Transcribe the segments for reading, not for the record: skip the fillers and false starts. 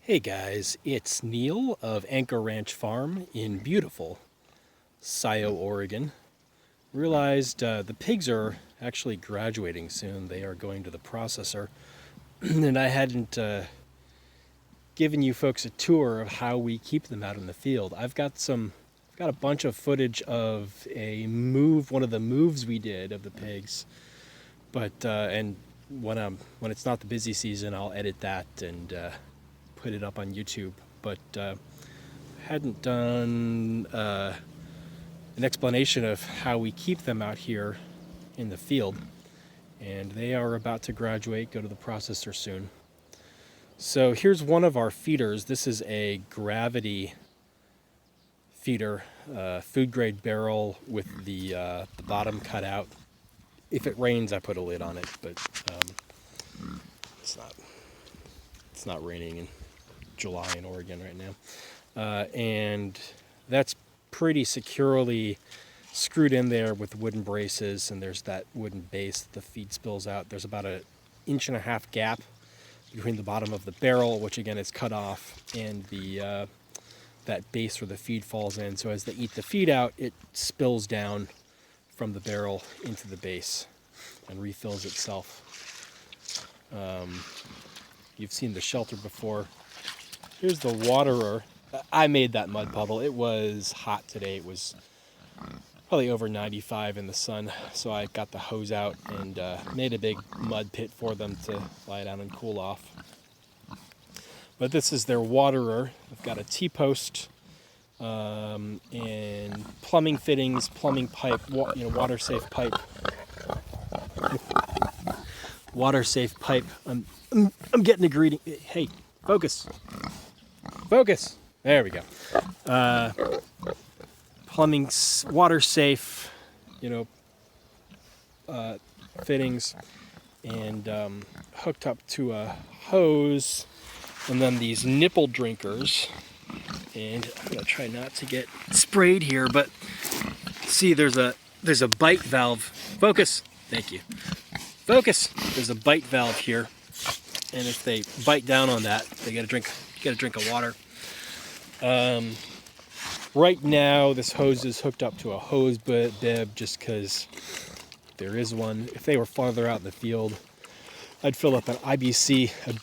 Hey guys, it's Neil of Anchor Ranch Farm in beautiful Scio, Oregon. Realized the pigs are actually graduating soon. They are going to the processor. And I hadn't given you folks a tour of how we keep them out in the field. I've got a bunch of footage of one of the moves we did of the pigs. But and when it's not the busy season, I'll edit that and put it up on YouTube, but hadn't done an explanation of how we keep them out here in the field. And they are about to graduate, go to the processor soon. So here's one of our feeders. This is a gravity feeder, food grade barrel with the bottom cut out. If it rains, I put a lid on it, but it's not raining in July in Oregon right now. And that's pretty securely screwed in there with wooden braces, and there's that wooden base that the feed spills out. There's about an 1.5 inch gap between the bottom of the barrel, which again is cut off, and the that base where the feed falls in. So as they eat the feed out, it spills down from the barrel into the base and refills itself. You've seen the shelter before. Here's the waterer. I made that mud puddle. It was hot today. It was probably over 95 in the sun, so I got the hose out and made a big mud pit for them to lie down and cool off. But this is their waterer. I've got a T-post and plumbing fittings, plumbing pipe, water-safe pipe. Water-safe pipe. I'm getting a greeting. Hey, focus. Focus. There we go. Plumbing, water-safe, fittings, and hooked up to a hose, and then these nipple drinkers. And I'm gonna try not to get sprayed here, but see, there's a bite valve. Focus. Thank you. Focus. There's a bite valve here, and if they bite down on that, they get a drink of water. Right now, this hose is hooked up to a hose bib just because there is one. If they were farther out in the field, I'd fill up an IBC, a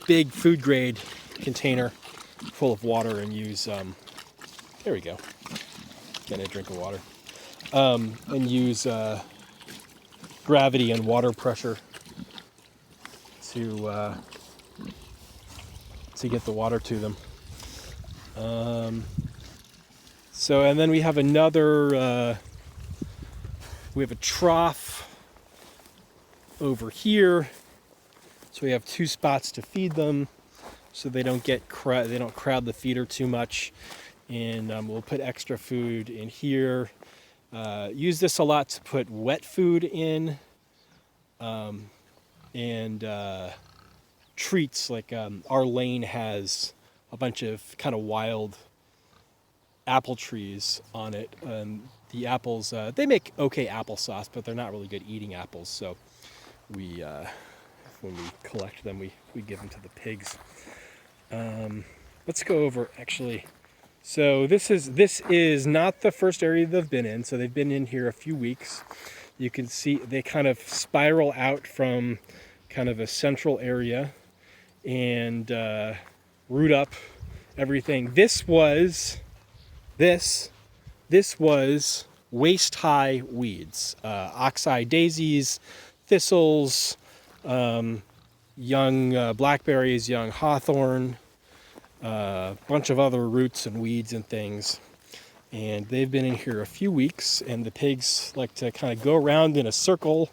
big food grade container full of water, and use there we go, getting a drink of water, and use gravity and water pressure to get the water to them. And then we have we have a trough over here. So we have two spots to feed them, so they don't crowd the feeder too much. And we'll put extra food in here. Use this a lot to put wet food in, and treats. Like our lane has a bunch of kind of wild apple trees on it. The apples, they make okay applesauce, but they're not really good eating apples. So when we collect them, we give them to the pigs. Let's go over actually. So this is not the first area they've been in. So they've been in here a few weeks. You can see they kind of spiral out from kind of a central area and root up everything. This was waist-high weeds, oxeye daisies, thistles, young blackberries, young hawthorn, a bunch of other roots and weeds and things. And they've been in here a few weeks, and the pigs like to kind of go around in a circle,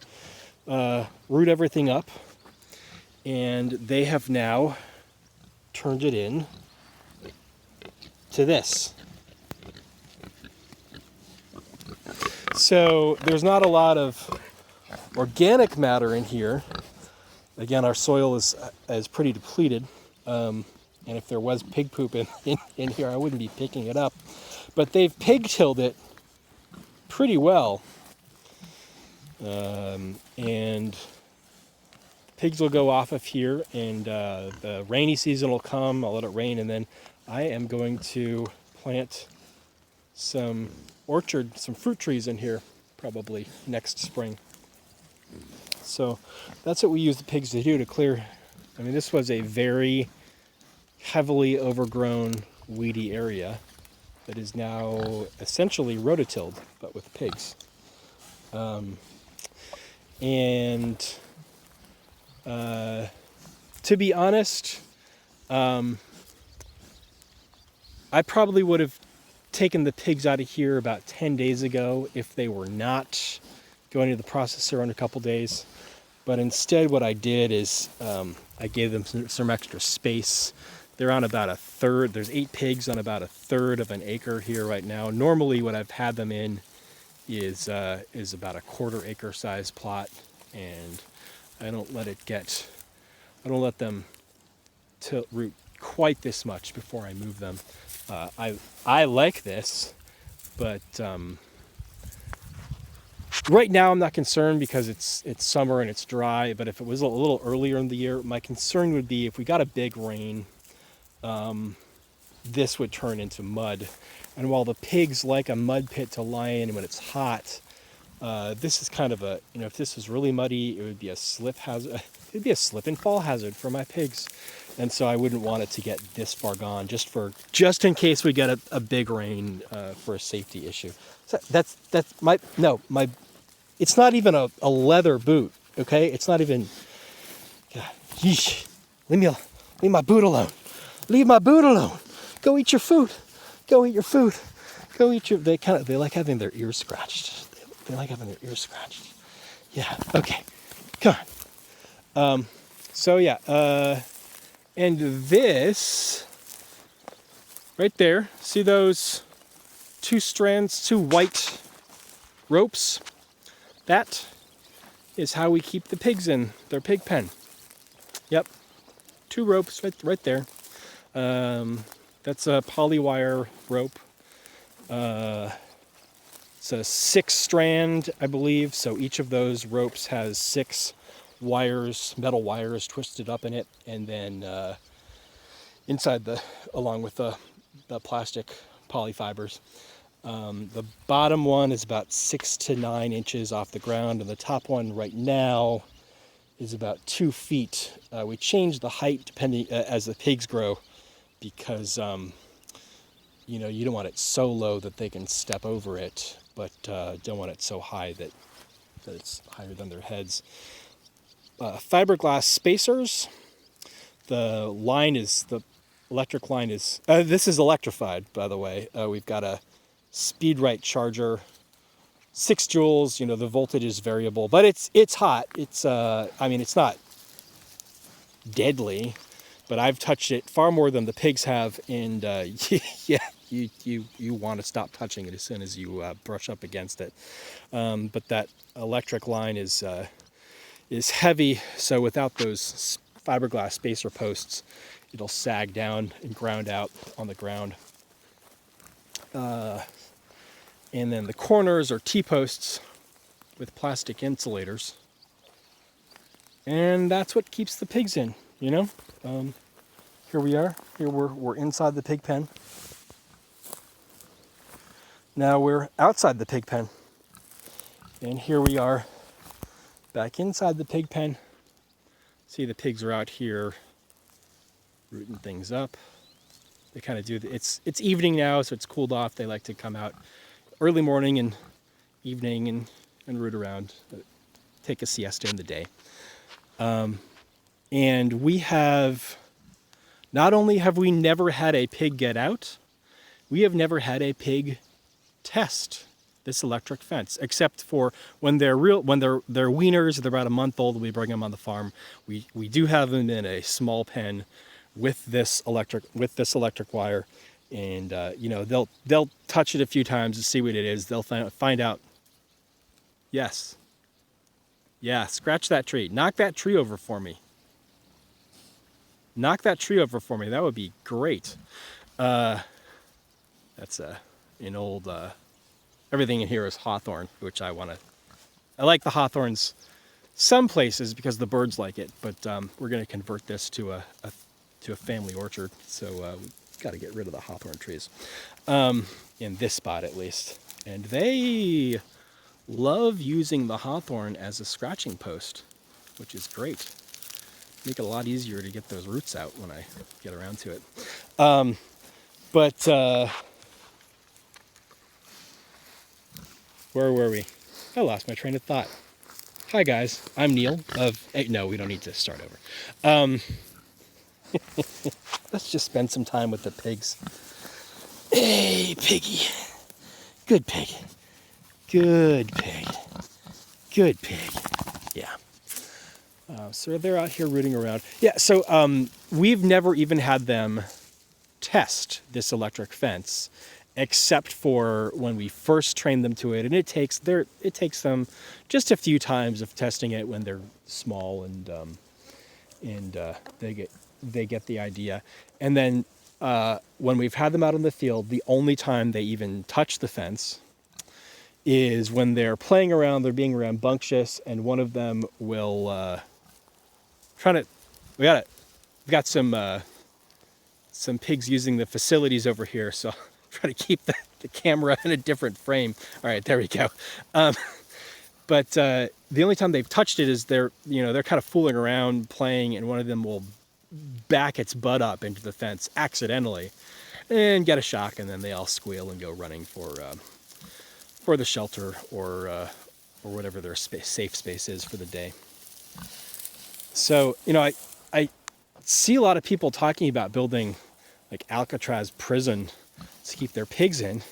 root everything up, and they have now turned it in to this. So there's not a lot of organic matter in here. Again, our soil is pretty depleted, and if there was pig poop in here, I wouldn't be picking it up. But they've pig-tilled it pretty well, and pigs will go off of here, and the rainy season will come. I'll let it rain, and then I am going to plant some some fruit trees in here, probably next spring. So that's what we use the pigs to do, to clear. I mean, this was a very heavily overgrown, weedy area that is now essentially rototilled, but with pigs. And to be honest, I probably would have taken the pigs out of here about 10 days ago if they were not going to the processor in a couple days. But instead what I did is I gave them some extra space. They're on about a third. There's 8 pigs on about a third of an acre here right now. Normally what I've had them in is about a quarter acre size plot, and I don't let them root quite this much before I move them. I like this, but right now I'm not concerned because it's summer and it's dry. But if it was a little earlier in the year, my concern would be if we got a big rain, this would turn into mud. And while the pigs like a mud pit to lie in when it's hot, this is kind of a, if this was really muddy, it would be a slip hazard. It'd be a slip and fall hazard for my pigs. And so I wouldn't want it to get this far gone, just in case we get a big rain, for a safety issue. So it's not even a leather boot, okay? It's not even, God, yeesh, leave my boot alone. Leave my boot alone. Go eat your food. Go eat your food. Go eat your, they like having their ears scratched. They like having their ears scratched. Yeah, okay, come on. So yeah, and this, right there, see those 2 strands, 2 white ropes? That is how we keep the pigs in their pig pen. Yep, 2 ropes right there. That's a polywire rope. It's a 6 strand, I believe. So each of those ropes has 6 wires, metal wires twisted up in it, and then inside along with the plastic polyfibers. The bottom one is about 6 to 9 inches off the ground, and the top one right now is about 2 feet. We change the height depending as the pigs grow, because you don't want it so low that they can step over it, but don't want it so high that it's higher than their heads. Fiberglass spacers. The electric line is, this is electrified, by the way. We've got a Speedrite charger, 6 joules. The voltage is variable, but it's hot. It's it's not deadly, but I've touched it far more than the pigs have, and yeah, you want to stop touching it as soon as you brush up against it. But that electric line is heavy, so without those fiberglass spacer posts, it'll sag down and ground out on the ground. And then the corners are T-posts with plastic insulators. And that's what keeps the pigs in, Here we are. Here we're inside the pig pen. Now we're outside the pig pen. And here we are back inside the pig pen. See, the pigs are out here rooting things up. They kind of do, it's evening now, so it's cooled off. They like to come out early morning and evening and root around, take a siesta in the day. And we have, not only have we never had a pig get out, we have never had a pig test this electric fence, except for when they're weaners, they're about a month old, we bring them on the farm. We do have them in a small pen with this electric wire, and they'll touch it a few times to see what it is. They'll find out. Yes. Yeah, scratch that tree. Knock that tree over for me. Knock that tree over for me. That would be great. That's an old, everything in here is hawthorn, which I like the hawthorns some places because the birds like it, but we're going to convert this to a family orchard. So we've got to get rid of the hawthorn trees, in this spot at least. And they love using the hawthorn as a scratching post, which is great. Make it a lot easier to get those roots out when I get around to it. Where were we? I lost my train of thought. Hi guys, I'm Neil of... No, we don't need to start over. Let's just spend some time with the pigs. Hey, piggy. Good pig. Good pig. Good pig. Yeah. So they're out here rooting around. Yeah, so we've never even had them test this electric fence, except for when we first trained them to it. And it takes them just a few times of testing it when they're small and they get the idea. And then when we've had them out in the field, the only time they even touch the fence is when they're playing around, they're being rambunctious, and one of them will we've got some pigs using the facilities over here, so I'll try to keep the camera in a different frame. All right, there we go. But the only time they've touched it is they're kind of fooling around, playing, and one of them will back its butt up into the fence accidentally and get a shock, and then they all squeal and go running for the shelter or whatever their safe space is for the day. So, I see a lot of people talking about building like Alcatraz prison to keep their pigs in,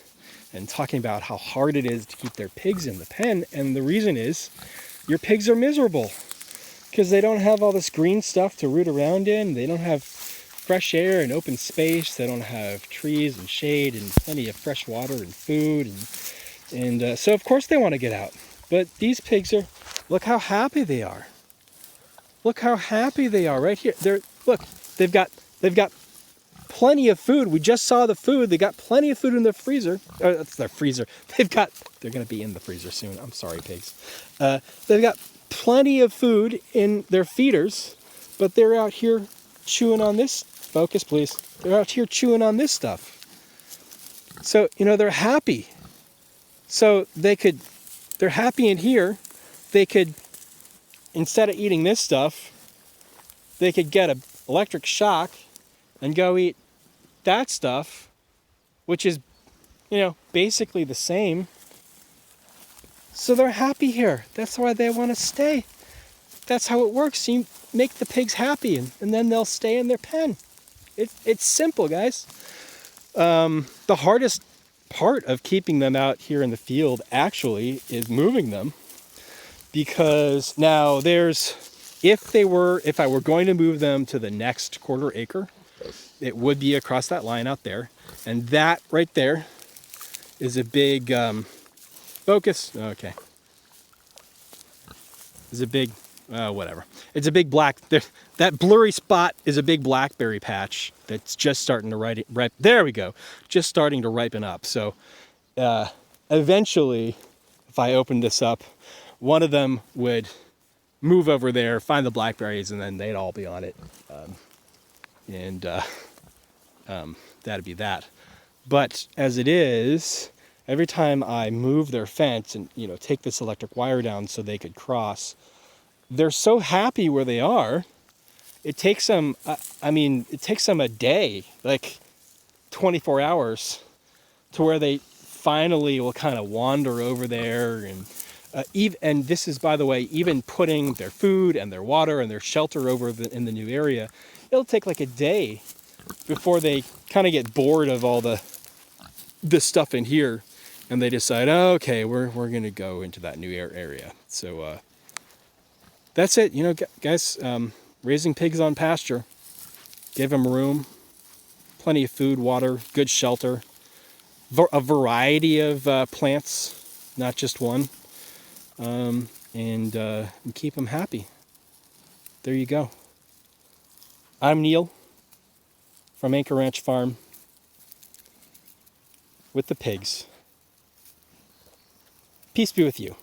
and talking about how hard it is to keep their pigs in the pen. And the reason is your pigs are miserable because they don't have all this green stuff to root around in. They don't have fresh air and open space. They don't have trees and shade and plenty of fresh water and food. And so of course they want to get out. But these pigs look how happy they are. Look how happy they are right here. They've got plenty of food. We just saw the food. They got plenty of food in their freezer. That's their freezer. They're going to be in the freezer soon. I'm sorry, pigs. They've got plenty of food in their feeders, but they're out here chewing on this. Focus, please. They're out here chewing on this stuff. So, they're happy. So they're happy in here. They could, instead of eating this stuff, they could get an electric shock and go eat that stuff, which is, basically the same. So they're happy here. That's why they want to stay. That's how it works. You make the pigs happy, and then they'll stay in their pen. It's simple, guys. The hardest part of keeping them out here in the field actually is moving them, because now if I were going to move them to the next quarter acre, it would be across that line out there, and that right there is a big focus. Okay, is a big whatever. It's a big black. That blurry spot is a big blackberry patch that's just starting to ripen. There we go, just starting to ripen up. So eventually, if I opened this up, one of them would move over there, find the blackberries, and then they'd all be on it. That'd be that. But as it is, every time I move their fence and take this electric wire down so they could cross, they're so happy where they are. It takes them, it takes them a day, like 24 hours, to where they finally will kind of wander over there. And this is, by the way, even putting their food and their water and their shelter over in the new area, it'll take like a day before they kind of get bored of all the stuff in here, and they decide, oh, okay, we're going to go into that new area. So that's it, guys. Raising pigs on pasture. Give them room, plenty of food, water, good shelter, a variety of plants, not just one, and keep them happy. There you go. I'm Neil from Anchor Ranch Farm with the pigs. Peace be with you.